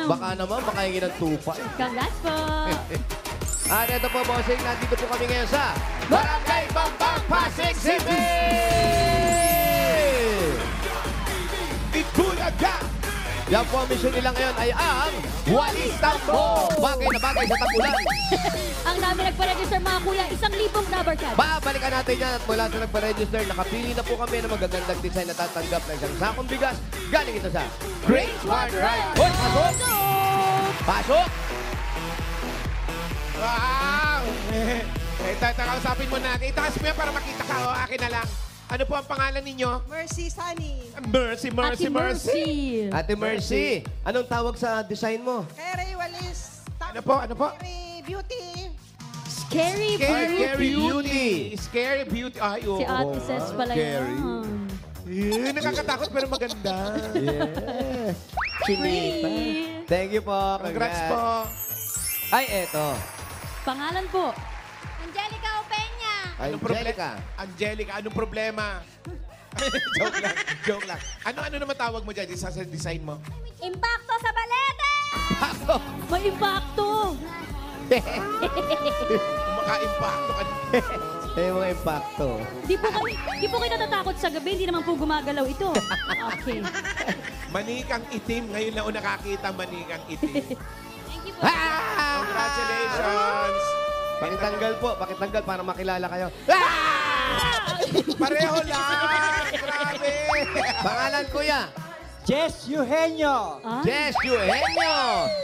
Baka naman, baka hingin ng tupa. Congrats po. At ito po, bossing, nandito po kami ngayon sa Barangay Bambang, Pasig City! Itbulaga! Yan po ang mission nila ngayon ay ang Walis Tambo! Bagay na bagay sa tagulan. Ang dami nagpa-register mga kuya, 1,000 rubber card. Babalikan natin yan at mula sa nagpa-register, nakapili na po kami ng magagandang design na tatanggap ng isang sakong bigas. Galing ito sa Great Smart Ride. Hoy, pasok! Pasok! Wow! Kausapin mo natin. Itaas mo yan para makita ka. O, akin na lang. Ano po ang pangalan ninyo? Mercy Sunny. Mercy, Ate Mercy. Ate Mercy, anong tawag sa design mo? Kay Walis. Ano po? Ano po? Scary Beauty. Scary Scary Beauty. Beauty. Scary Beauty. Ay, oo. Si Ate Ses pala Scary. yan. Nakakatakot pero maganda. Yes. Chinita. Free. Thank you po. Congrats po. Ay, eto. Pangalan po. Angelica Opeña. Angelica. Angelica, anong problema? Joke lang. Joke lang. Ano naman tawag mo dyan sa design mo? Impacto sa balete. May impacto. Kumaka-impacto ka. May mga impacto. Di po kayo natatakot sa gabi, hindi naman po gumagalaw ito. Okay. Manikang itim. Ngayon lang ako nakakita manikang itim. Thank you po. Congratulations! Pakitanggal po, pakitanggal para makilala kayo. Pareho lang! Grabe! Pangalan kuya, Jess Eugenio. Ah, Jess Eugenio.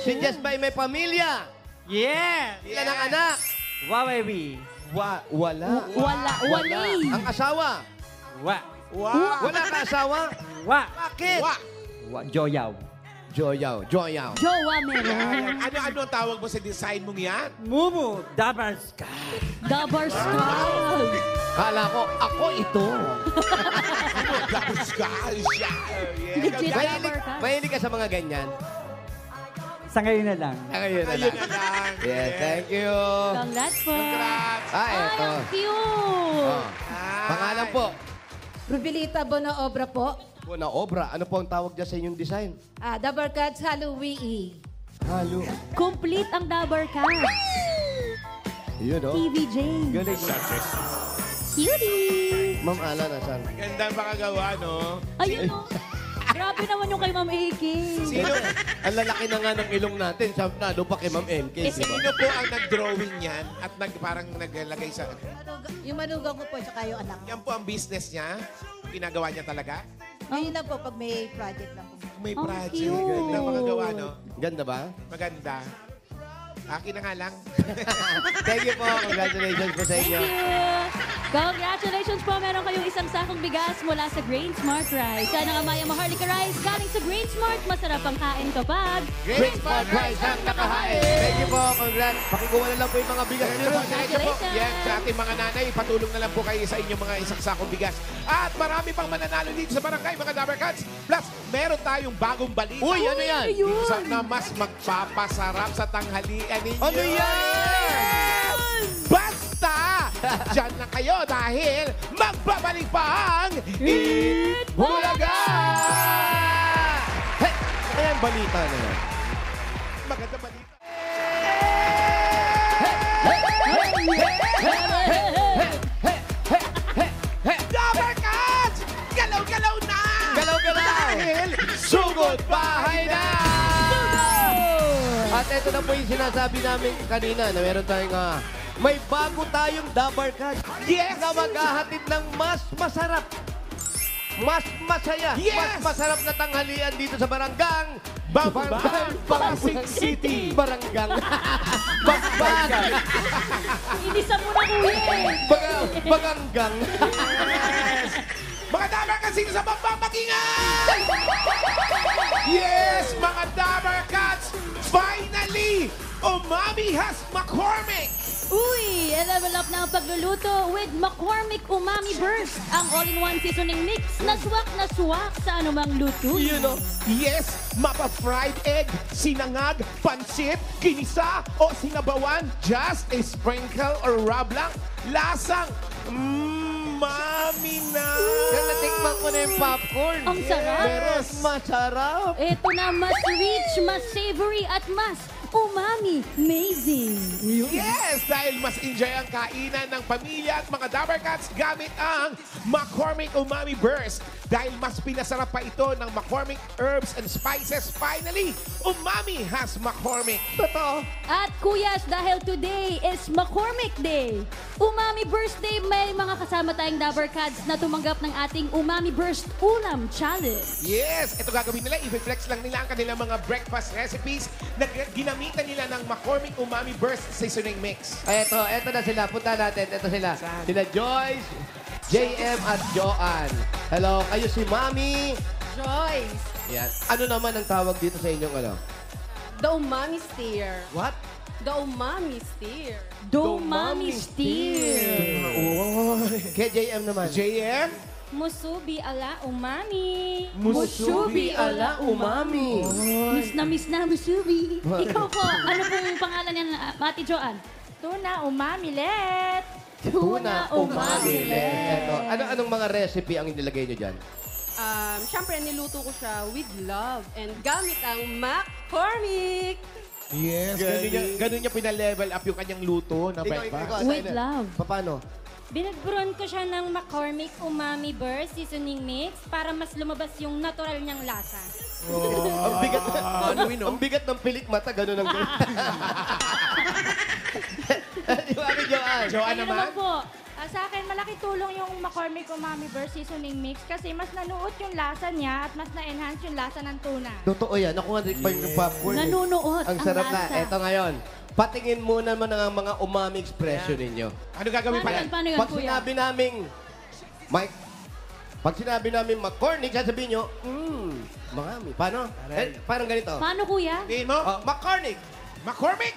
Si Jess ba'y may pamilya? Yeah. Ilan ang anak? Wawewi. Wala. wali. Ang asawa? Wa. Wow! Wala ka asawa? Wa. Bakit? Wow! Wa. Joyaw. Joyaw, Joyaw. Jowa meron. Ano ang tawag mo sa design mong yan? Mumu. Dabarska. Dabar Squad. Kala ko, ako ito. Tapos ka! Legit Mahilig, Dabar ka. mahilig ka sa mga ganyan? Sa ngayon na lang. Ayun na Ayun lang. na lang. Yes, thank you. Congrats po. Congrats! Ah, Ay, eto. ang cute. Oh. Pangalan po? Rubilita Bonaobra po. Na obra. Ano po ang tawag dyan sa inyong design? Dabar Cards Halloween. Halo. Complete ang Dabar Card. Yun, oh. TVJ. Galing. Cutie. Ma'am Ala, nasan? Ganda ang pakagawa, no? Ayun o. Grabe naman yung kay Ma'am AK. Sino, Ang lalaki na nga ng ilong natin. Sampnado pa kay Ma'am MK. di ba? sino po ang nag-drawing yan at parang naglagay sa... Yung manugang ko po, tsaka yung anak. Yan po ang business niya? Ginagawa niya talaga? Ngayon lang po, pag may project lang po. May Ang project. cute. Ganda ang pakagawa, no? Ganda ba? Maganda. Akin na nga lang. Thank you po. Congratulations po sa Thank inyo. you. Congratulations po. Meron kayong isang sakong bigas mula sa Grain Smart Rice. Sana nga Maya Maharlika Rice galing sa Grain Smart. Masarap ang kain kapag Great Smart Rice ang nakahain. Thank you po. Congrats. Pakikuha na lang po yung mga bigas nyo. Congratulations. Yan, sa ating mga nanay, patulong na lang po kayo sa inyong mga isang sakong bigas. At marami pang mananalo dito sa barangay, mga Dabar Cats. Plus, meron tayong bagong balita. Uy, ano yan? Ayun. Na mas magpapasarap sa tanghalian ninyo. Ano yan? Basta! Diyan na kayo dahil magbabalik pa ang Eat Bulaga! Hey! Ayan, balita na yan. Maganda balita. Dabar Cats! Galaw-galaw na! Galaw-galaw! Dahil sugod bahay na! At ito na po yung sinasabi namin kanina na meron tayong may bago tayong Dabar Card. Yes! Na maghahatid ng mas masarap, mas masaya, Yes! mas masarap na tanghalian dito sa Baranggang Bambang, Pasig City! Baranggang Bambang Inisan mo na kuya. Baganggang. Yes! Mga Dabar Cats, sino sa Bambang Makingan? Yes, mga Dabar Cats! Finally, Umami has McCormick! Uy, level up na ang pagluluto with McCormick Umami Burst. Ang all-in-one seasoning mix na swak sa anumang luto. You know, yes, mapa-fried egg, sinangag, pansit, kinisa, o sinabawan, just a sprinkle or rub lang. Lasang, mami na! Yan, Natikman ko na yung popcorn. Ang sarap. Pero masarap. Ito na, mas rich, mas savory, at mas umami. Amazing. Yes! Dahil mas enjoy ang kainan ng pamilya at mga Dabber Cats gamit ang McCormick Umami Burst. Dahil mas pinasarap pa ito ng McCormick Herbs and Spices. Finally, umami has McCormick. Totoo. At kuyas, dahil today is McCormick Day. Umami Burst Day, may mga kasama tayong Dabber Cats na tumanggap ng ating Umami Burst Ulam Challenge. Yes! Ito gagawin nila. I-flex lang nila ang kanilang mga breakfast recipes na ginamitan nila ng McCormick Umami Burst Seasoning Mix. Eto na sila. Punta natin. Eto sila. Sila Joyce, JM at Joanne. Hello, kayo si Mami. Joyce, Yan. Ano naman ang tawag dito sa inyong ano? the umami steer. What? The umami steer. Umami Steer. Kaya JM naman. JM? Musubi ala umami. Musubi ala umami. Miss na, Musubi. Ikaw po, ano pong pangalan niyan, Ate Joanne? Tuna umami let. Tuna umami. Eto. Anong mga recipe ang inilagay nyo dyan? Siyempre, niluto ko siya with love and gamit ang McCormick. Yes. Ganun niya pinalevel up yung kanyang luto na breakfast. With love. Paano? Binagburon ko siya ng McCormick Umami Burst Seasoning Mix para mas lumabas yung natural niyang lasa. Ang bigat ang bigat ng pilik mata, gano'n ang gano'n. Di ba, Joanne? Joanne Ayun naman? po. Sa akin, malaki tulong yung McCormick Umami Burst Seasoning Mix kasi mas nanuot yung lasa niya at mas na-enhance yung lasa ng tuna. Totoo yan. Ako nga pa yung popcorn. Nanunuot Ang ang sarap na. lasa. Eto ngayon. Patingin muna naman ang mga umami expression ninyo. Ano gagawin pa yan? Paano yun, Pag kuya? sinabi naming, Mike, pag sinabi namin McCormick, sasabihin nyo, mangami. Paano? Parang ganito. Paano, kuya? Tingin mo? McCormick. McCormick?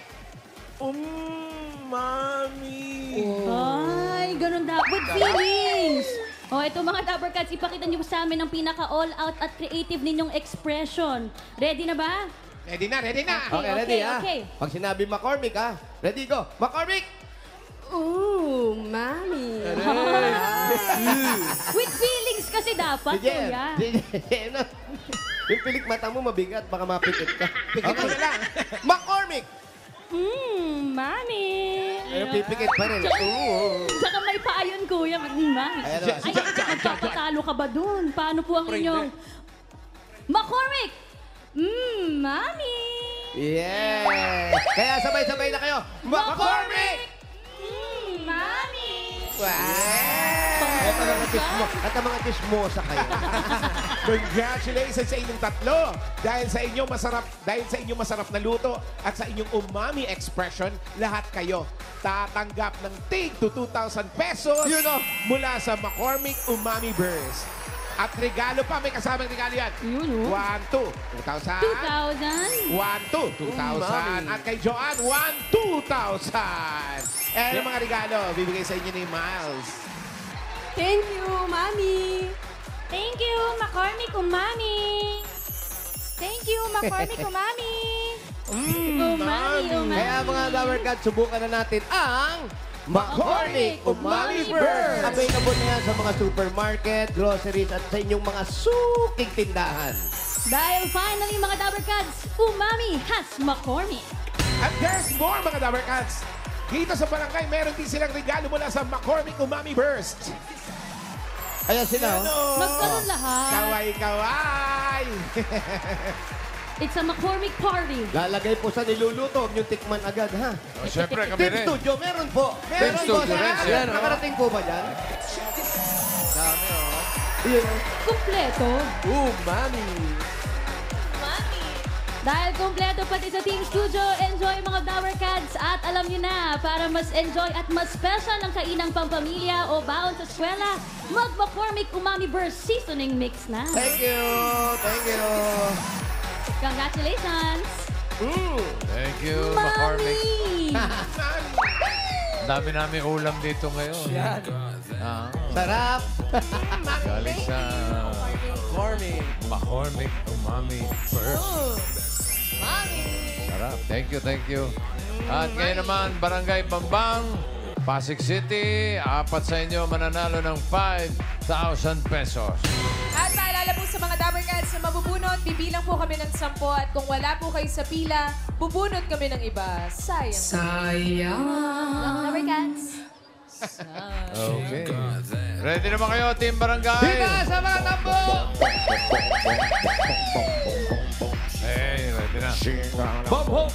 Mami. Ay, ganun dapat. With feelings! O, ito mga Dabber Cats, ipakita niyo sa amin ang pinaka-all-out at creative ninyong expression. Ready na ba? Ready na, ready na. Okay, ready okay, ha? okay. Pag sinabi McCormick ha? Ready, go. McCormick! Ooh, mami. With feelings kasi dapat, Sige. kuya. Sige. Ano? Yung pilik mata mo mabigat, baka mapikit ka. Pikit mo na lang. McCormick! Mami. Pero pipikit pa rin. Saka may paayon, kuya. Mami. Ayan, Ay, magpapatalo ka ba dun? Paano po ang inyong... McCormick! Mami. Yeah! Kaya sabay-sabay na kayo. McCormick! Mami. At ang mga chismosa kayo. Congratulations sa inyong tatlo. Dahil sa inyong masarap na luto at sa inyong umami expression, lahat kayo tatanggap ng tig to 2,000 pesos Yun o. mula sa McCormick Umami Burst. At regalo pa, may kasamang regalo yan. Yun, oh. 1, 2, 2,000. 2,000. 1, 2, 2,000. At kay Joanne, 1, 2,000. Eh, ang mga regalo, bibigay sa inyo ni Miles. Thank you, mami. Thank you, McCormick Umami. Thank you, McCormick Umami. Umami. Kaya mga Dabber Cats, subukan na natin ang McCormick Umami Burst. Available na yan sa mga supermarket, groceries, at sa inyong mga suking tindahan. Dahil finally, mga Dabber Cats, Umami has McCormick. At there's more, mga Dabber Cats. Dito sa barangay, meron din silang regalo mula sa McCormick Umami Burst. Ayan sila, oh. Magkaroon lahat. Kaway-kaway! It's a McCormick party. Lalagay po sa niluluto, huwag niyong tikman agad, ha? Siyempre, kami Team rin. Studio, meron po. Meron po Studio rin, sa yan, oh. Nakarating po ba dyan? Dami, oh. Yun, oh. Kumpleto. Mami. Dahil kumpleto pati sa Team Studio, enjoy mga Dabber Cats. At alam niyo na, para mas enjoy at mas special ang kainang pampamilya o baon sa eskwela, mag-McCormick Umami Burst Seasoning Mix na. Thank you. Thank you. Congratulations! Thank you, McCormick. Mami! Dami namin ulam dito ngayon. Sarap. Galing sa McCormick Umami Burst. Sarap. Thank you, thank you. At ngayon naman, Barangay Bambang, Pasig City, 4 sa inyo mananalo ng 5,000 pesos. At paalala po sa mga Dabber Cats na mabubunot, bibilang po kami ng 10 at kung wala po kayo sa pila, bubunot kami ng iba. Sayang. Dabber Cats. Okay. Ready naman kayo, Team Barangay? Hita sa mga tambo! Hey, ready na. Bom, bom!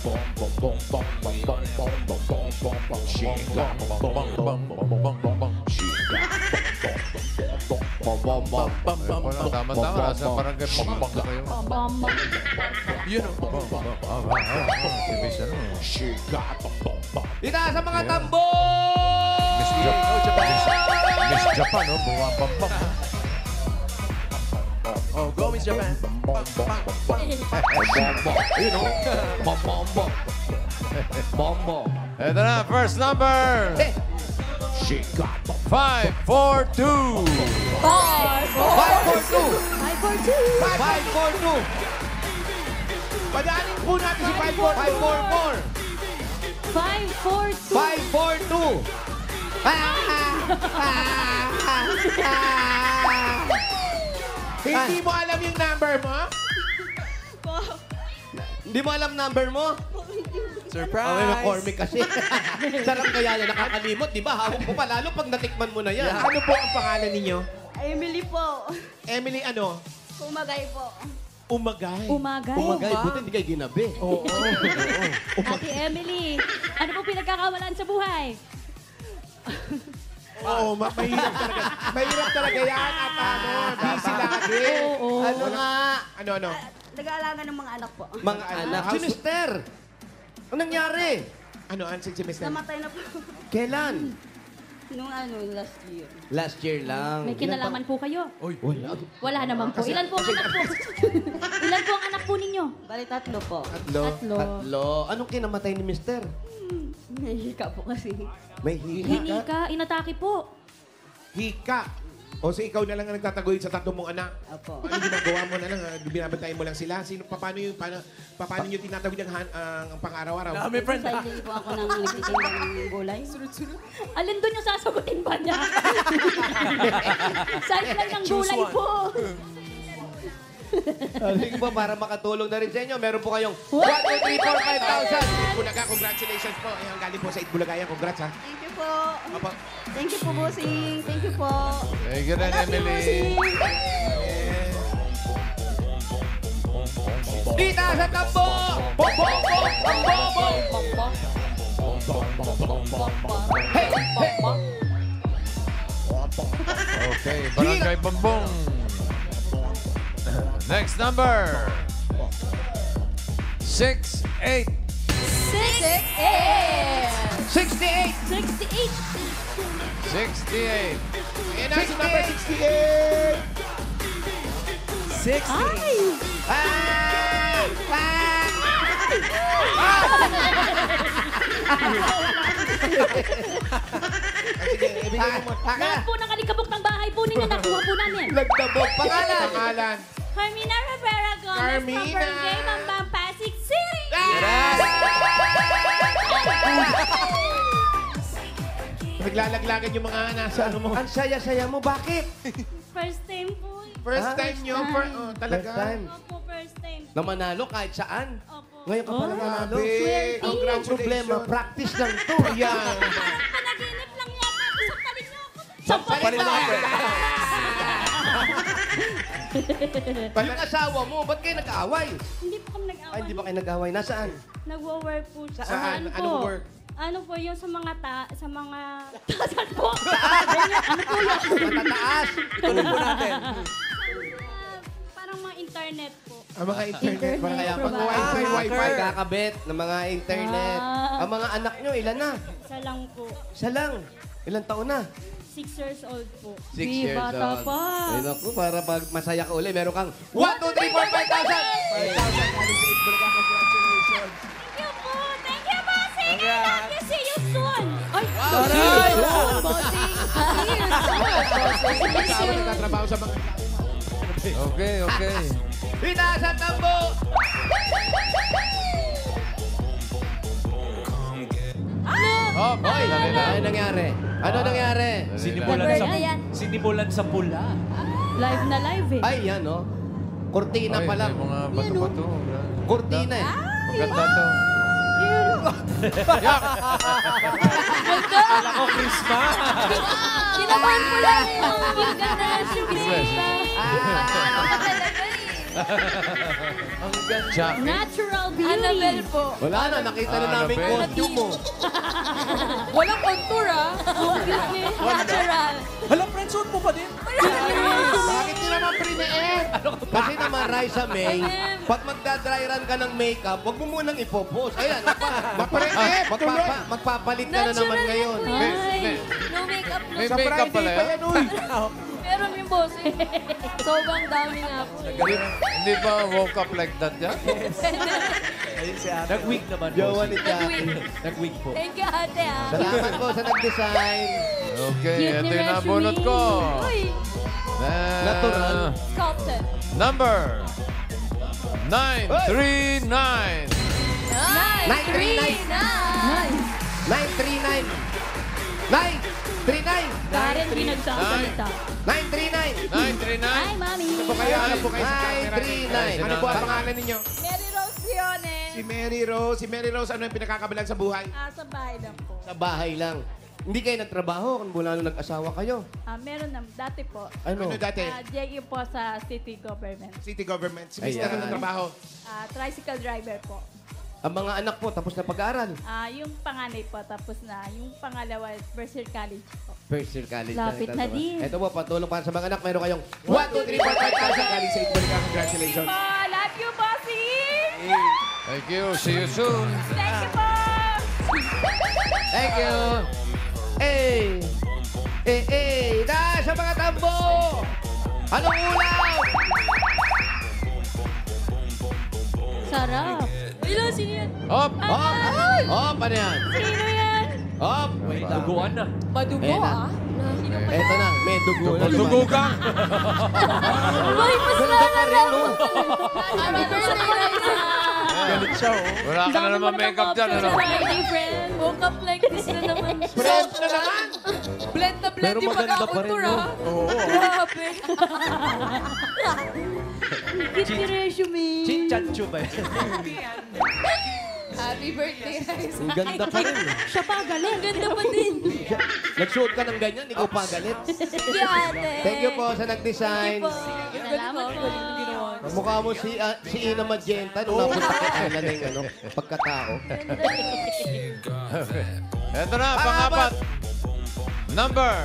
Tama-tama. Nasa barangay pambang na kayo. Yun o. Si Miss ano? Hita sa mga tambo! Miss Japan, no? Bumabambang. Oh, go Miss Japan. Yun o. Bombo. Bombo. Ito na, first number. 542. 542. 542. Padaanin po natin si 544. 542. Hindi mo alam yung number mo? Hindi mo alam number mo? Surprise! Okay, McCormick kasi. Sarap kaya yan, nakakalimot, di ba? Hawak mo pa, lalo pag natikman mo na yan. Ano po ang pangalan ninyo? Emily po. Emily ano? Kumagay po. Umagay. Umagay. Umagay, buti hindi kayo ginabi. Oo. Ate Emily, ano po pinagkakawalan sa buhay? Oo, mahirap talaga. Mahirap talaga yan at busy lagi. Ano nga? Ano? Nag-aalaga ng mga anak po. Mga anak. Si Mister! Anong nangyari? Ano, si Mr. Namatay na po. Kailan? Nung last year. Last year lang. May kinalaman po kayo? Wala. Wala naman po. Ilan po ang anak po? Ilan po ang anak po ninyo? Bali, 3 po. Tatlo. Anong kinamatay ni Mister? Nahihika po kasi. May hika. Hindi ka, inatake po. Hika. O so ikaw na lang ang nagtatagoy sa 3 mong anak. Apo. Ano ginagawa mo na lang? Binabantayan mo lang sila? Paano nyo tinatawid ang pang-araw-araw? Sideline po ako ng nagtitinda ng gulay. Alin doon yung sasagutin ba niya? Sideline ng gulay po. Sige po, para makatulong na rin sa inyo, meron po kayong 1, 2, 3, 4, 5,000. Bulaga, congratulations po. Ang galing po sa Itbulagayan. Congrats, ha? Thank you po. Opo. Thank you po, bossing. Thank you po. Thank you rin, Emily. Dita sa tambo! Bom, bom, bom, bom, bom, bom. Hey, hey. Okay, Barangay Bambong. Next number. 68. 68! 68. 68. Ayan na, si number 68. 60. Ay! Sige, ibigay mo. Lahat po ng alikabok ng bahay po ninyo, nakuha po namin. Nagdabog. Pangalan! Pangalan. Carmina Rivera Gomez Carmina. from Barangay Mambang, Pasig City. Naglalaglagan yung mga nasa ano mo. Ang saya-saya mo, bakit? First time po. First Ah, time nyo? Talaga? First time. Opo, first time. Na manalo kahit saan. Opo. Ngayon ka pa nanalo. Grabe. Ang problema, practice lang to. Yan. Panaginip lang yata ako. Sampalin niyo ako. Sampalin mo ako. Pala- Yung asawa mo, ba't kayo nag-aaway? Hindi po kami nag-away. Ay, hindi ba kayo nag-aaway? Nasaan? Nagwo-work po siya. Saan? Ano po? Anong work? Ano po yung sa mga Saan po? Ano po yun? Matataas. Tulong po natin. Parang mga internet po. Ang mga internet. Mga Kaya mga wifi. Kakabit ng mga internet. Ah. Ang mga anak nyo, ilan na? Isa lang po. Isa lang. Ilang taon na? 6 years old po. 6 years bata old. pa. Ay naku, para pag masaya ka uli, meron kang 1, 2, 3, 4, 5,000! 5,000 galing sa Itbulaga. Congratulations. Thank you po. Thank you, Bossing. Love you. See you soon. Ay, Mag-aawa nagtatrabaho sa mga... Okay, okay. Hita sa tambo! Look! Oh, Hoy, dali lang. ano nangyari? Ano nangyari? Sinimulan sa pula. Live na live eh. Ay, yan, oh. Kurtina Ay, pa lang. may mga bato-bato. Kurtina eh. Maganda to. Kala ko Christmas. Ginawan mo lang yung ganda ng sumisita. Ang ganda. Jacket. Natural beauty. Annabelle po. Wala na, nakita na namin Annabelle. costume mo. Walang contour, ah. Natural. Hala, friend, suot mo ba din? Bakit di naman prine-end? Kasi naman, Raisa May, pag magda-dry run ka ng makeup, huwag mo munang ipopost. Ayan, magpapalit ka na naman ngayon. No makeup na. May makeup pala yan. Meron yung boss eh. Sobrang dami nga po. Hindi ba woke up like that yan? Nag-wig naman. Jowa ni Jackie. Nag-wig po. Thank you, ate ah. Salamat po sa nag-design. Okay, Cute ito ni yung Resume. nabunot ko. Uy, Natural. sculpted. Number 939. 939. 939. Karen, di nagsasalita. 939. 939. Hi, mami. Ano po kayo? Ano po kayo sa camera? 939. Ano po ang pangalan ninyo? Mary Rose Leone. Si Mary Rose. Si Mary Rose, ano yung pinakakabalan sa buhay? Sa bahay lang po. Sa bahay lang. Hindi kayo nagtrabaho kung mula nung nag-asawa kayo. Meron na, dati po. Ano? Ano dati? JE po sa city government. City government. Si Ayan. Mr. Ano trabaho? Tricycle driver po. Ang mga anak po, tapos na pag-aaral. Yung panganay po, tapos na. Yung pangalawa, Mercer College po. First year college. Lapit na din. Ito po, patulong para sa mga anak. Meron kayong 1, 2, 3, 4, 5,000. Galing sa Itbalikan. Congratulations. Love you, bossy! Thank you. See you soon. Thank you po! Thank you. Eh, sa mga tambo. Anong ulam? Sarap. Hello, sino yan? Up. Ano yan? Sino yan? Duguan na. Madugo, Ayan na. ah. Eto na, may dugo na. Dugo ka. Uy, mas Ganda ka rin, no? Happy birthday, Raisa! Galit siya, oh. Wala ka na naman makeup dyan, ano? Friday, friend. Woke up like this na naman. Friends na naman. Blend na blend Pero yung maganda pa rin, pagkakontour, no? ah. Grabe. Cute ni resume. Chinchancho ba yun? Happy birthday, Raisa. Ang ganda pa rin. Siya pa galing. Ganda pa din. Nagsuot ka ng ganyan, ikaw pa galit. Sige, ate. Thank you po sa nag-design. Salamat po. Mukha mo si Ina Magenta nung napunta kay Ayla na yung pagkatao. Ito na, pang-apat. Number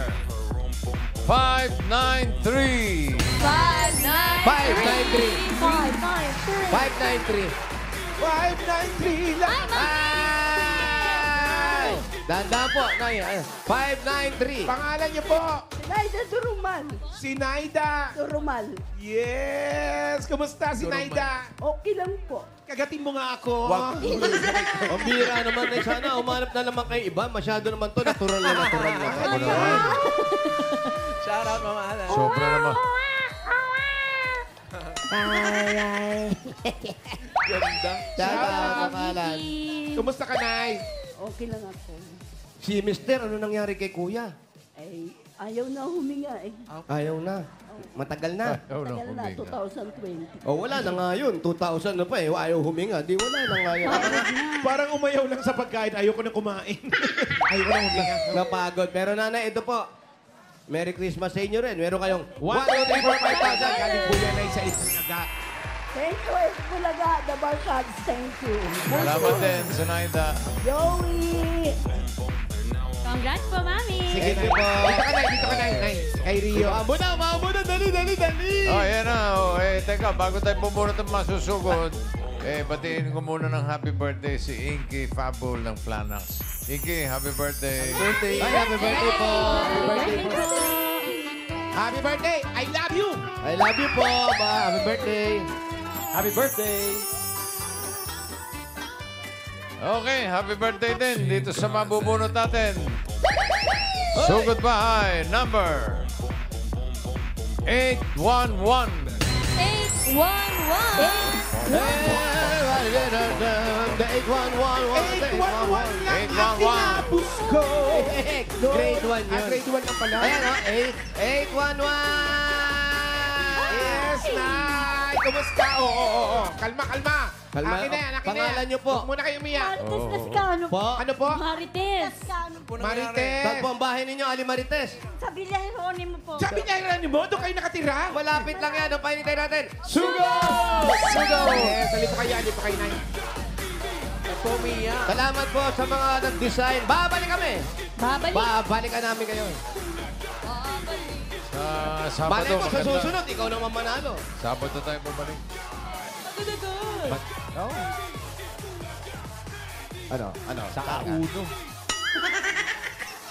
593. 593. 593. 593 lang. Ay! Dahan-dahan po. 593. Pangalan niyo po? Naida Durumal. Si Naida. Durumal. Yes! Kumusta si Naida? Okay lang po. Kagatin mo nga ako. Ang bira naman eh. Sana umanap na naman kayo iba. Masyado naman to. Natural na natural na. Shoutout, Mama Ana. Sobra naman. Ganda. Dahan pangalan. Kumusta ka, Nay? Okay lang ako. Si Mister, ano nangyari kay Kuya? Ay, ayaw na huminga eh. Ayaw na. Matagal na. Oh, no, Tagal na, huminga. 2020. O wala na nga yun. 2,000 na pa eh. Ayaw huminga. Di wala na nga yun. Parang umayaw lang sa pagkain. Ayoko na kumain. Ayoko na huminga. Napagod. Pero nanay, ito po. Merry Christmas sa inyo rin. Meron kayong 1, 2, 3, 4, 5,000. Galing po yan ay sa Itbulaga. Thank you, Bulaga, the Barcads. Thank you. Salamat din, Sunaida. Joey! Congrats po, mami. Sige po. Dito ka, Nay. Dito ka, Nay. Kay Rio. Maamo na. Dali. Oh, yan na. Oh, teka, bago tayo pumunod ng masusugod, batiin ko muna ng happy birthday si Inky Fabul ng Flanax. Inky, happy birthday. Ay, happy birthday po. Happy birthday po. Happy birthday. I love you. I love you po. Happy birthday. Happy birthday! Okay, happy birthday din dito sa mabubunot natin. So goodbye, number 811. 811. The 811. 811 lang ang tinapos ko. Grade 1 yun. Grade 1 lang pala. Ayan o, 811. Yes, Nay! Kumusta? Oo. Kalma. Kalma. Akin na yan. Pangalan niyo po. Huwag muna kayo umiyak. Marites Cascano po. Po? Ano po? Marites. Cascano po. Marites. Saan po ang bahay ninyo, Ali Marites? Sa Villa Jeronimo po. Sabi niya niyo mo, doon kayo nakatira? Malapit lang yan. Ang pahinintay natin. Sugo! Yes, halip pa kayo, Nay. Salamat po sa mga nag-design. Babalik kami. Babalikan namin kayo. Sa Malay Sabado, mo, sa maganda. susunod, ikaw naman manalo. Sabado tayo bumalik. Ano? Saka uno.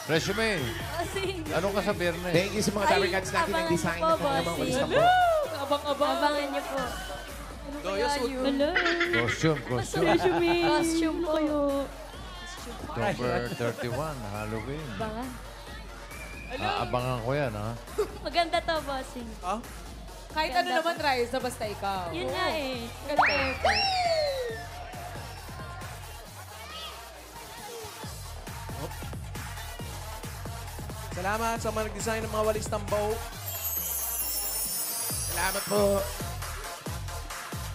Resume. Ano ka sa biyernes? Thank you sa mga Dabber Cats natin ng design ng mga walis na po. Abangan niyo po. Hello. Costume. Costume po kayo. October 31, Halloween. Abangan ko yan, ha? Maganda to, bossing. Kahit ano naman, Raisa, basta ikaw. Yun nga eh. Ganda effort. Salamat sa mga nag-design ng mga walis tambaw. Salamat po.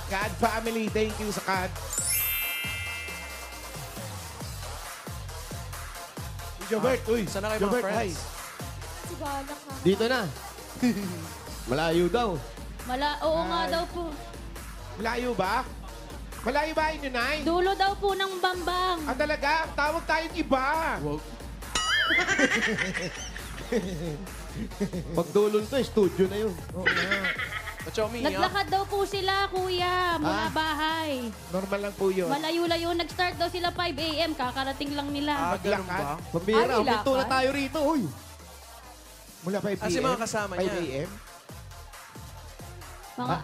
CAD family, thank you sa CAD. Jobert, uy. Sana kayo mga Jobert, hi. friends? Dito na. Malayo daw. Oo nga daw po. Malayo ba? Malayo ba inyo, Nay? Dulo daw po ng bambang. Ah, talaga? Tawag tayong iba. Pag dulon to, studio na yun. Oo nga. Machomi, Naglakad daw po sila, kuya, mula bahay. Normal lang po yun. Malayo-layo. Nag-start daw sila 5 a.m. Kakarating lang nila. ganun ba? Pambira, Ay, huminto na lakad. tayo rito. Uy. Mula 5 p.m. Kasi mga kasama 5 niya. a.m. Mga,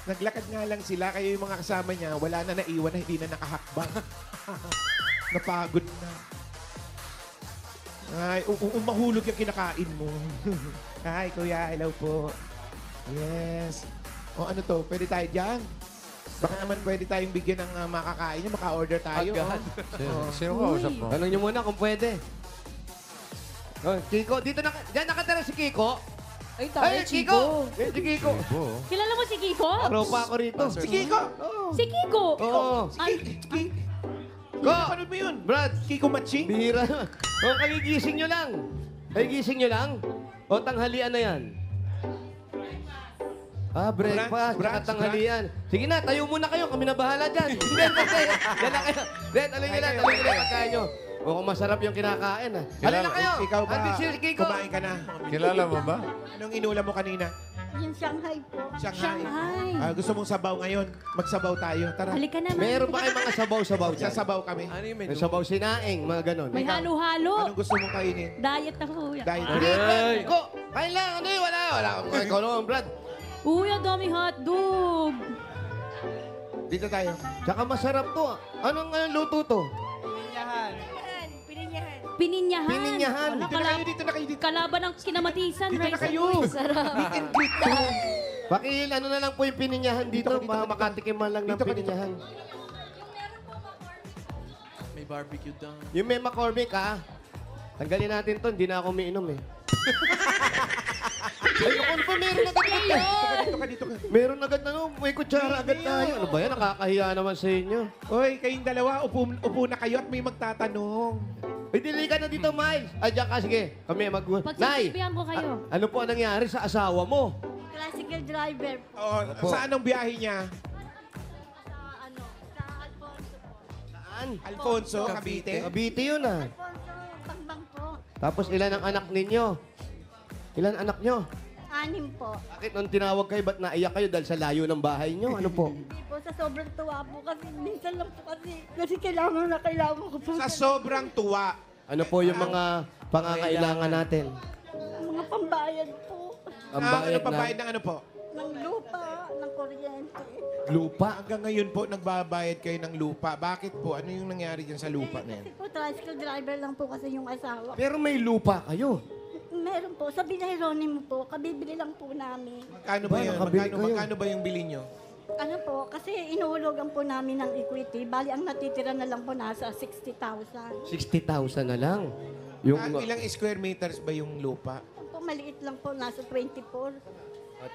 Naglakad nga lang sila, kaya yung mga kasama niya, wala na naiwan na hindi na nakahakbang. Napagod na. Ay, mahulog yung kinakain mo. Hi, kuya. Hello po. Yes. O ano to? Pwede tayo dyan? Baka naman pwede tayong bigyan ng makakain niya. Maka-order tayo. Agad. Sino ka usap mo? Tanong niyo muna kung pwede. Oh, Kiko, dito na, dyan nakatira si Kiko. Ay, tayo, Chico. Eh, si Kiko. kilala mo si Kiko? Tropa ako rito. Si Kiko! Si Kiko? Oo. Ko! Ano ba yun? Brad, Kiko Matching? bihira. O, kagigising nyo lang. Kagigising nyo lang. O, tanghalian na yan. Breakfast, Brunch, tsaka tanghalian. Sige na, tayo muna kayo. Kami na bahala dyan. Hindi, yan na kayo. Red, alin nyo lang, pagkain nyo. O, kung masarap yung kinakain, ha. Alin na kayo. Ikaw ba? Andun si Kiko. Kumain ka na. Kilala mo ba? Anong inulam mo kanina? Yung Shanghai po. Shanghai. Gusto mong sabaw ngayon? Magsabaw tayo. Tara. Halika na. Meron ba kayo mga sabaw-sabaw dyan? Sasabaw kami. Ano yung May menu? sabaw sinaing, mga ganon. May halo-halo. Anong gusto mong kainin? Diet na kuya. Diet. Kiko, kain lang. Ano yun? Wala. Ikaw naman, Brad. Uy, ang daming hotdog. Dito tayo. Tsaka masarap to. Anong luto to? Pininyahan. Pininyahan. Wala, Dito na kayo, dito na kayo. Dito, Kalaban ng kinamatisan. dito na rice kayo. and Meet and greet to. Ano na lang po yung pininyahan dito. Dito ka, dito. Makatikim man lang ng Dito ka, dito. pininyahan. May barbecue down. Yung may McCormick, ha? Tanggalin natin to. Hindi na ako umiinom, eh. Ayokon pa, meron agad na. Dito ka, dito ka. Meron agad na, may kutsara agad tayo. Ano ba yan? Nakakahiya naman sa inyo. Oy, kayong dalawa, upo na kayo at may magtatanong. Ay, dili ka na dito, Miles. Diyan ka, sige. Kami Nay, Pagsasabihan ko kayo. ano po ang nangyari sa asawa mo? Tricycle driver po. Oh, saan ang biyahe niya? Sa Alfonso po. Saan? Alfonso, Cavite. Cavite yun, ah. Alfonso, Pangbang po. Tapos ilan ang anak ninyo? Ilan anak nyo? 6 po. Bakit nung tinawag kayo, ba't naiyak kayo dahil sa layo ng bahay nyo? Ano po? Hindi po, sa sobrang tuwa po kasi minsan lang po kasi kailangan ko po. Sa sobrang tuwa. Ano po yung mga pangangailangan natin? Mga pambayad po. Ang Ano bayad pabayad na ng ano po? Ng lupa, ng kuryente. lupa. Hanggang ngayon po, nagbabayad kayo ng lupa. Bakit po? Ano yung nangyari dyan sa lupa na yan? Kasi po, tricycle driver lang po kasi yung asawa. Pero may lupa kayo. Meron po. Sa Binaheronimo po, kabibili lang po namin. Magkano ba yan? nakabili kayo. Magkano ba yung bili nyo? Ano po, kasi inuhulugan po namin ng equity. Bali, ang natitira na lang po nasa 60,000. 60,000 na lang. Yung Ilang square meters ba yung lupa? Po, maliit lang po, nasa 24.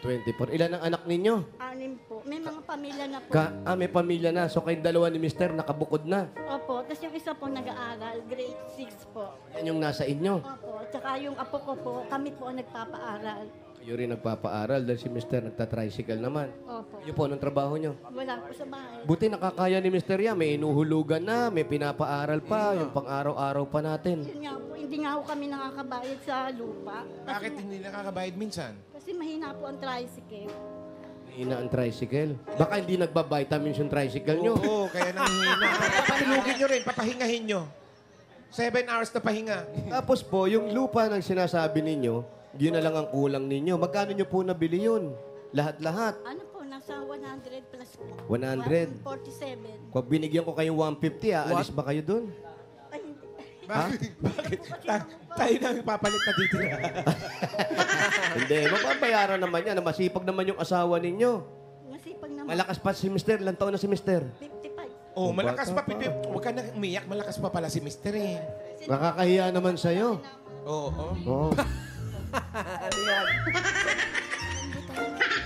24. Ilan ang anak ninyo? 6 po. May mga pamilya na po. May pamilya na. So kayong dalawa ni Mister nakabukod na. Opo, tapos yung isa po nag-aaral, grade 6 po. Yan yung nasa inyo. Opo, tsaka yung apo ko po, kami po ang nagpapaaral. Kayo rin nagpapaaral dahil si Mister nagtatricycle naman. Opo. Yun po, anong trabaho nyo? Wala po sa bahay. Buti nakakaya ni Mister yan. May inuhulugan na, may pinapaaral pa, yung pang-araw-araw pa natin. Yun nga po, hindi nga po kami nakakabayad sa lupa. Bakit hindi nakakabayad minsan? Kasi mahina po ang tricycle. Hina ang tricycle. Baka hindi nagba-vitamins yung tricycle nyo. Oo, kaya nanghihina. Papahilugin nyo rin, papahingahin nyo. 7 hours na pahinga. Tapos po, yung lupa ng sinasabi ninyo, yun na lang ang kulang ninyo. Magkano nyo po nabili yun? Lahat-lahat. Ano po, nasa 100 plus po. 100. 147. Kung binigyan ko kayong 150, alis ba kayo dun? Ay, hindi. Bakit? Tayo na papalit na dito. Hindi, mapapayaran naman yan. Masipag naman yung asawa ninyo. Masipag naman. Malakas pa si Mister. Ilang taon na si Mister? 55. Oh, malakas pa. Bata pa. Huwag ka na umiyak. Malakas pa pala si Mister eh. Nakakahiya naman sa'yo. Oo. Oo.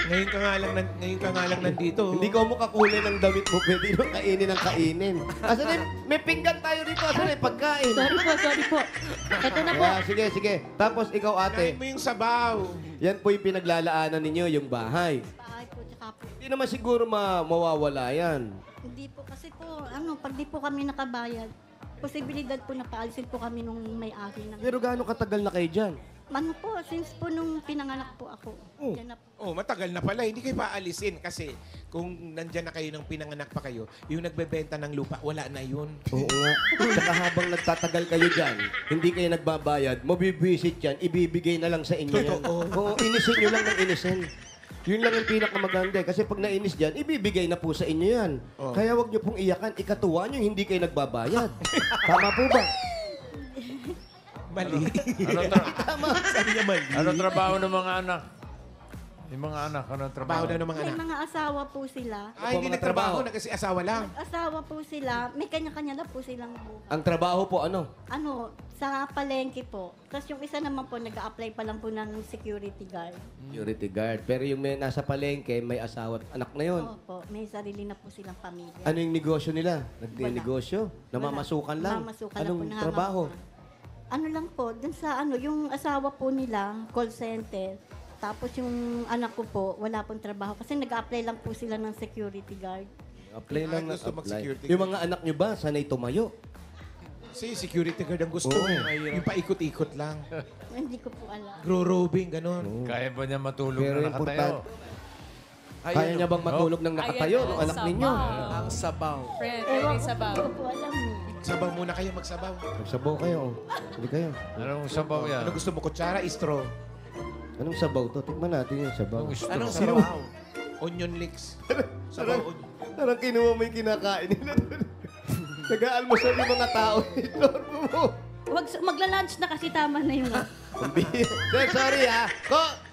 Ngayon ka nga lang nandito. Hindi ko mo kakulay ng damit mo. Pwede mo kainin ng kainin. Asan na, may pinggan tayo dito. Asan na yung pagkain? Sorry po. Ito na po. Sige. Tapos ikaw Kain ate, mo yung sabaw. yan po yung pinaglalaanan ninyo, yung bahay. Bahay po, tsaka po. Hindi naman siguro mawawala yan. Hindi po, kasi po, pag di po kami nakabayad, posibilidad po na paalisin po kami nung may-ari ng... Pero gaano katagal na kayo dyan? Ano po, since po nung pinanganak po ako. Yan na po. Oh, matagal na pala. Hindi kayo paalisin kasi kung nandyan na kayo nung pinanganak pa kayo, yung nagbebenta ng lupa, wala na yun. Oo nga. Saka habang nagtatagal kayo dyan, hindi kayo nagbabayad, mabibwisit yan, ibibigay na lang sa inyo yan. Oo, inisin nyo lang ng inisin. Yun lang yung pinakamaganda. Kasi pag nainis dyan, ibibigay na po sa inyo yan. Oh. Kaya wag nyo pong iyakan. Ikatuwa nyo, hindi kayo nagbabayad. Tama po ba? Mali. Sabi niya mali. Anong trabaho ng mga anak? Yung mga anak, anong Trabaho trabaho? na ng mga May anak. mga asawa po sila. Ay, hindi mga nagtrabaho. trabaho. Nag-asawa lang. Asawa po sila, may kanya-kanya na po silang buhay. Ang trabaho po ano? Ano, sa palengke po. Tapos yung isa naman po, nag-a-apply pa lang po ng security guard. Security guard. Pero yung may nasa palengke, may asawa at anak na yun. Opo, may sarili na po silang pamilya. Ano yung negosyo nila? Nagde-negosyo? Namamasukan lang? Namamasukan lang Anong po, trabaho? Ano lang po, dun sa yung asawa po nila, call center. Tapos yung anak ko po, wala pong trabaho. Kasi nag-apply lang po sila ng security guard. Apply lang na gusto apply. mag-security Yung mga anak nyo ba, sanay tumayo? Si security guard ang gusto. Oo. Yung paikot-ikot lang. Hindi ko po alam. Grow-robing, ganun. Kaya ba niya matulog Pero na nakatayo? Kaya niya bang matulog ng nakatayo ng anak ninyo? Ang sabaw. Friend, Ewan may ko, sabaw. hindi ko po alam eh. Sabaw muna kayo, magsabaw. Magsabaw kayo. Hindi kayo. Anong sabaw yan? Ano gusto mo, kutsara, straw, Anong sabaw to? Tikman natin yung sabaw. Anong gusto Anong mo? sabaw? onion leeks. Sabaw, onion. Parang kinuha mo yung kinakain nila. Nag-aalmusal yung mga tao. Inormo mo. Magla-lunch na kasi tama na yun. Sir, sorry ha.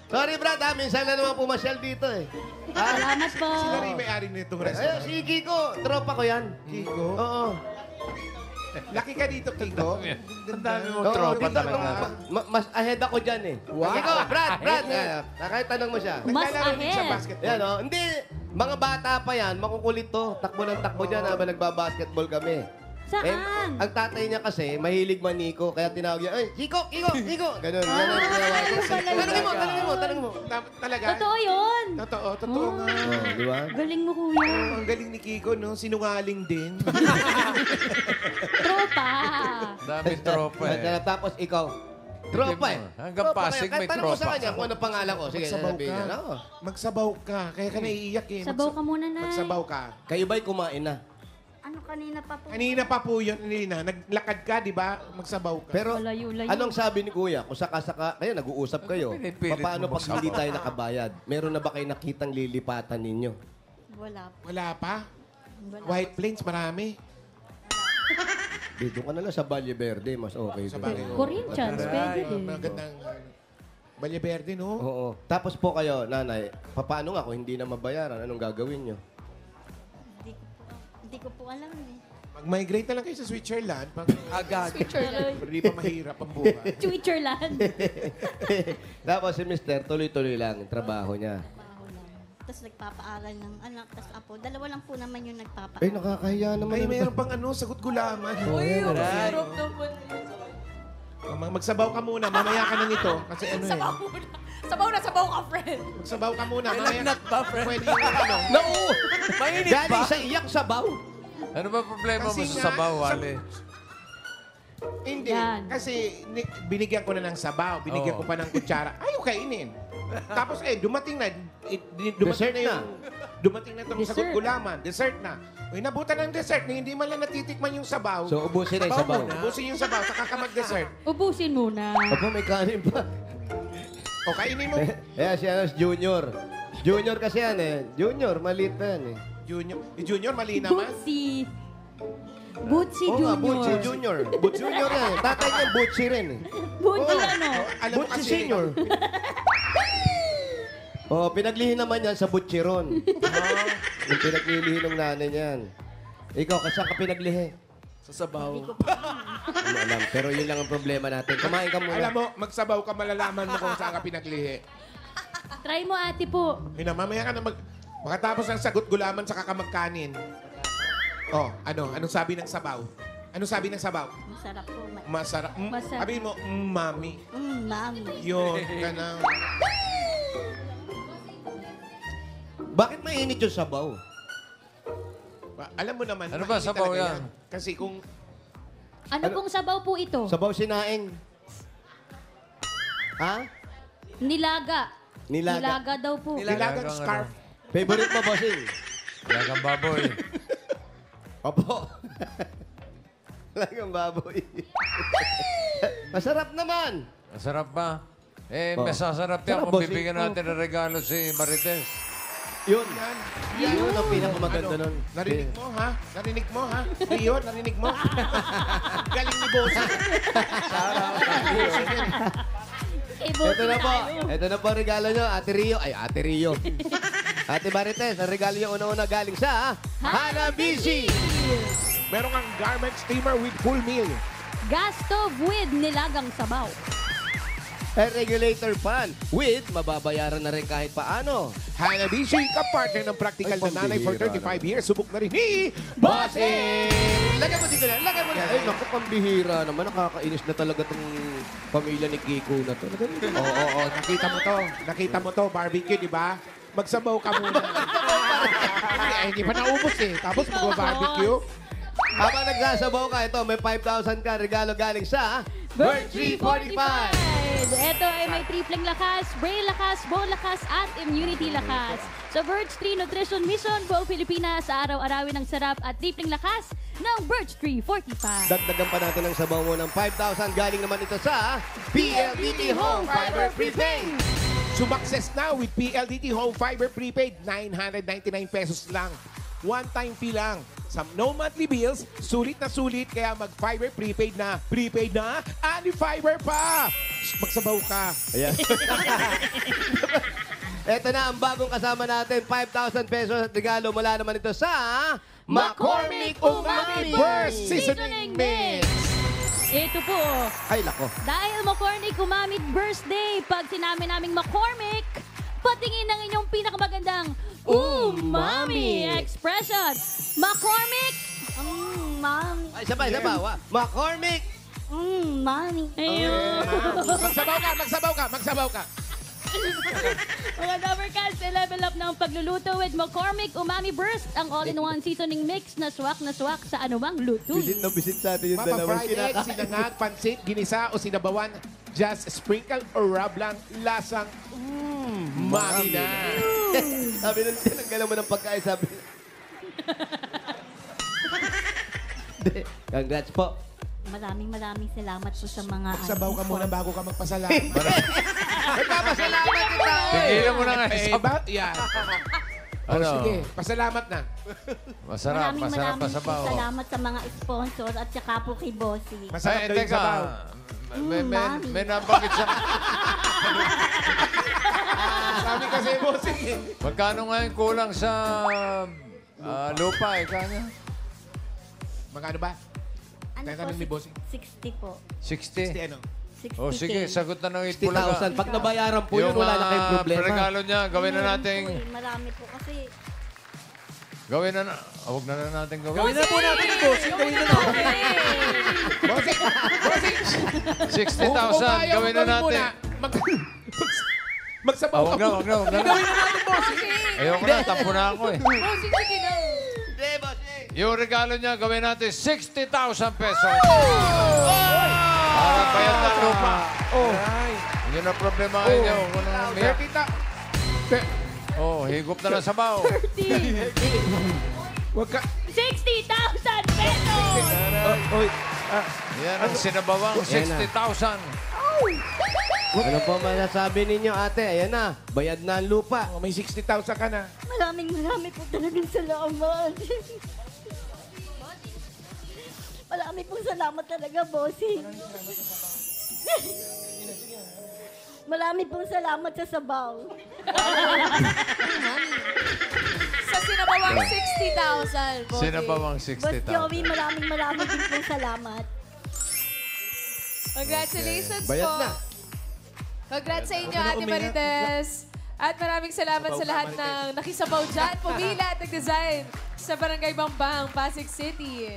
Sorry Brad ha. Minsan na naman pumasyal dito eh. Salamat po. Sila rin may-ari nitong Ayun, restaurant. si Kiko. Tropa ko yan. Kiko. Oo. Laki ka dito, Kiko. Ang dami mo Oo, tropa dito, talaga. mas ahead ako dyan eh. Kiko, Brad. Kahit tanong mo siya. Mas Naglalaro din sa ahead. basketball. Yan oh. Hindi. Mga bata pa yan. Makukulit to. Takbo ng takbo dyan habang nagbabasketball kami. Saan? Ang tatay niya kasi, mahilig maniko, kaya tinawag niya, ay, Kiko! Ganun. Yan ang tinawag ko. Tanongin mo. Talaga? Totoo yun. Totoo nga. Oh, di ba? Galing mo, kuya. Ang galing ni Kiko, no? Sinungaling din. Tropa. Dami tropa eh. Tapos ikaw, tropa eh. Hanggang Tropa Pasig kaya. may Tanong mo sa tropa. kanya kung ano pangalan ko. Sige, Magsabaw sabihin ka. niya. Oo. Magsabaw ka. Kaya ka naiiyak eh. Sabaw ka muna na. Magsabaw ka. Kayo ba'y kumain na? Ano kanina pa po? Kanina pa po yun, Nina. Naglakad ka, di ba? Magsabaw ka. Pero Layo-layo. anong sabi ni Kuya? Kung saka-saka, kayo nag-uusap kayo. Pinipilit Paano mo pag hindi tayo nakabayad? Meron na ba kayo nakitang lilipatan ninyo? Wala po. Wala pa? Wala. White Plains, marami. Dito ka na lang sa Valle Verde, mas okay. Sa dito. bagay. Corinthians, pwede din. Magandang Balya Verde, no? Oo. Tapos po kayo, nanay, paano nga kung hindi na mabayaran? Anong gagawin nyo? Hindi ko po alam eh. Mag-migrate na lang kayo sa Switzerland. Agad. Hindi pa mahirap ang buhay. Switzerland. Tapos si Mister, tuloy-tuloy lang yung trabaho niya. Trabaho lang. Tapos nagpapaaral ng anak, tapos apo. Dalawa lang po naman yung nagpapaaral. Ay, nakakahiya naman. Ay, mayroon pang sagot gulaman. Uy, ang hirap naman. Magsabaw ka muna, mamaya ka na nito. Kasi Sabaw muna. Sabaw ka, friend. Magsabaw ka muna, mamaya. Lagnat ba, friend? Pwede yung Naku! Mainit Galing ba? sa iyak sabaw. Ano ba problema mo Kasi sa nga, sabaw, Wale? Hindi. Yan. Kasi binigyan ko na ng sabaw, binigyan Oo. ko pa ng kutsara. Ayaw kainin. Tapos dumating na. Dessert Dumating na itong Dessert. sagot gulaman. Dessert na. Uy, nabutan ng dessert na hindi man lang natitikman yung sabaw. So, ubusin na yung sabaw. Ubusin yung sabaw, saka ka mag-dessert. Ubusin muna. Opo, may kanin pa. O, kainin mo. Ayan, si Junior. Junior kasi yan eh. Junior, maliit pa yan eh. Junior, mali naman. Bootsy. Bootsy Oo nga, Butsi Junior. Junior. Butsi Junior yan eh. Tatay niya, Butsi rin eh. Bootsy ano? Alam mo Butsi kasi, Senior. Oh, pinaglihi naman yan sa Butchiron. Yung pinaglihi ng nanay niyan. Ikaw, kasi saan ka pinaglihi? Sa sabaw. Hindi alam, pero yun lang ang problema natin. Kumain ka muna. alam mo, magsabaw ka, malalaman mo kung saan ka pinaglihi. Try mo, ate po. Mamaya ka na makatapos ng sagot gulaman sa kakamagkanin. Oh, anong sabi ng sabaw? Anong sabi ng sabaw? Masarap po. Masarap. Masarap. Sabihin mo, mami. Mami. Yun, ganang. Bakit mainit yung sabaw? Alam mo naman. Ano ba mainit sabaw talaga yan? Kasi kung Ano pong sabaw po ito? Sabaw sinaing. Ha? Nilaga. Nilaga. Nilaga daw po. nilagang Nilagang scarf. Favorite mo, bossing? Lagang baboy. Opo. Lagang baboy. Masarap naman. Masarap ba? Eh, Oh. masasarap yan Sarap, kung bossing. bibigyan natin ng regalo si Marites. Yun. Yan. Yun ang pinakamaganda nun. Narinig mo, ha? Narinig mo, ha? Rio, narinig mo? Galing ni Bossy. Kay Ito Bootsy na po. tayo. Ito na po ang regalo nyo, Ate Rio. Ay, Ate Rio. Ate Marites, ang regalo nyo una-una galing sa Hanabishi. Meron kang garment steamer with full meal. Gas stove with nilagang sabaw. A regulator fan with mababayaran na rin kahit paano. Hanabishi, kapartner ng practical Ay, na nanay for pambihira 35 years. Subok na rin ni Bossing! Lagay mo dito na, lagay mo na. Ay, naku, pambihira naman. Nakakainis na talaga tong pamilya ni Kiko na to. Lagay mo dito. Oo, nakita mo to. Nakita mo to, barbecue, di ba? Magsabaw ka muna. Hindi pa naubos eh. Tapos mag-barbecue. Habang nagsasabaw ka, ito, may 5,000 ka regalo galing sa Bird Bird 345. 345. Ito ay may tripleng lakas, brain lakas, bone lakas, at immunity lakas. Sa Birds 3 Nutrition Mission, buong Pilipinas sa araw-arawin ng sarap at tripling lakas ng Birds 345. Dagdagan pa natin ang sabaw mo ng 5,000. Galing naman ito sa PLDT Home Fiber Prepaid. Sumakses na with PLDT Home Fiber Prepaid. 999 pesos lang. One-time fee lang. Sa no monthly bills, sulit na sulit. Kaya mag-fiber prepaid na. Prepaid na, and fiber pa. Magsabaw ka. Ayan. Ito na ang bagong kasama natin. 5,000 pesos at regalo mula naman ito sa McCormick Umami Burst Seasoning Seasoning Mix. Ito po, Ay, lako. dahil McCormick Umami Birthday, pag sinabi naming McCormick, patingin ng inyong pinakamagandang umami expression. McCormick! Mami. Ay, sabay. McCormick! Mami. Ayun. Magsabaw ka. Mga Dabarcats, level up ng pagluluto with McCormick Umami Burst, ang all-in-one seasoning mix na swak sa anumang luto. Bisit na bisit sa atin yung dalawang Mapa-fried egg, kinakain. sinangag, pansit, ginisa o sinabawan. Just sprinkle or rub lang. Lasang, mami na. Sabi nun, tinanggalan mo ng pagkain, sabi. Congrats po. Maraming salamat po sa mga... Sabaw ka muna bago ka magpasalamat. Nagpapasalamat kita. Tigilan mo na nga. Yan. Ano? Sige, pasalamat na. Masarap Maraming pa sabaw. salamat sa mga sponsor at saka po kay Bossy. Masarap Ay, daw yung teka. sabaw. May Mami. nabanggit sa... kasi, bossing. Magkano nga yung kulang sa lupa? Kanya? Magkano ba? Ano po, Tatanong ni bossing. 60 po. 60? Kasi ano? 60K. O sige, sagot na ng Itbulaga. 60,000. Pag nabayaran po yun, wala na kayong problema. regalo niya, gawin na Meron natin. po eh, marami po kasi Gawin na huwag na natin gawin. Gawin na po natin ang bossing. Gawin na natin. Bossing! Bossing! 60,000, gawin na natin. Magsabaw Huwag na, huwag na, huwag na. Gawin na natin, bossing. Ayoko na, tampo na ako eh. Bossing, sige na. Yung regalo niya, gawin natin 60,000 pesos. Para bayad ng lupa. Ay. Yun ang problema niyo. Kung anong umiyak. 30,000. Oh, higop na lang sabaw. Huwag ka. 60,000 pesos! Yan ang sinabawang 60,000. Ano po masasabi ninyo, ate? Ayan na, bayad na ang lupa. Oh, may 60,000 ka na. maraming po talagang salamat. Marami pong salamat talaga, bossing. Marami pong salamat sa sabaw. Sa sinabawang 60,000, bossing. Sinabawang Boss 60,000. Joey, maraming din pong salamat. Congratulations Bayad po. na. Congrats sa inyo, Ate Marites. At maraming salamat sa lahat ng nakisabaw dyan, pumila at nag-design sa Barangay Bambang, Pasig City.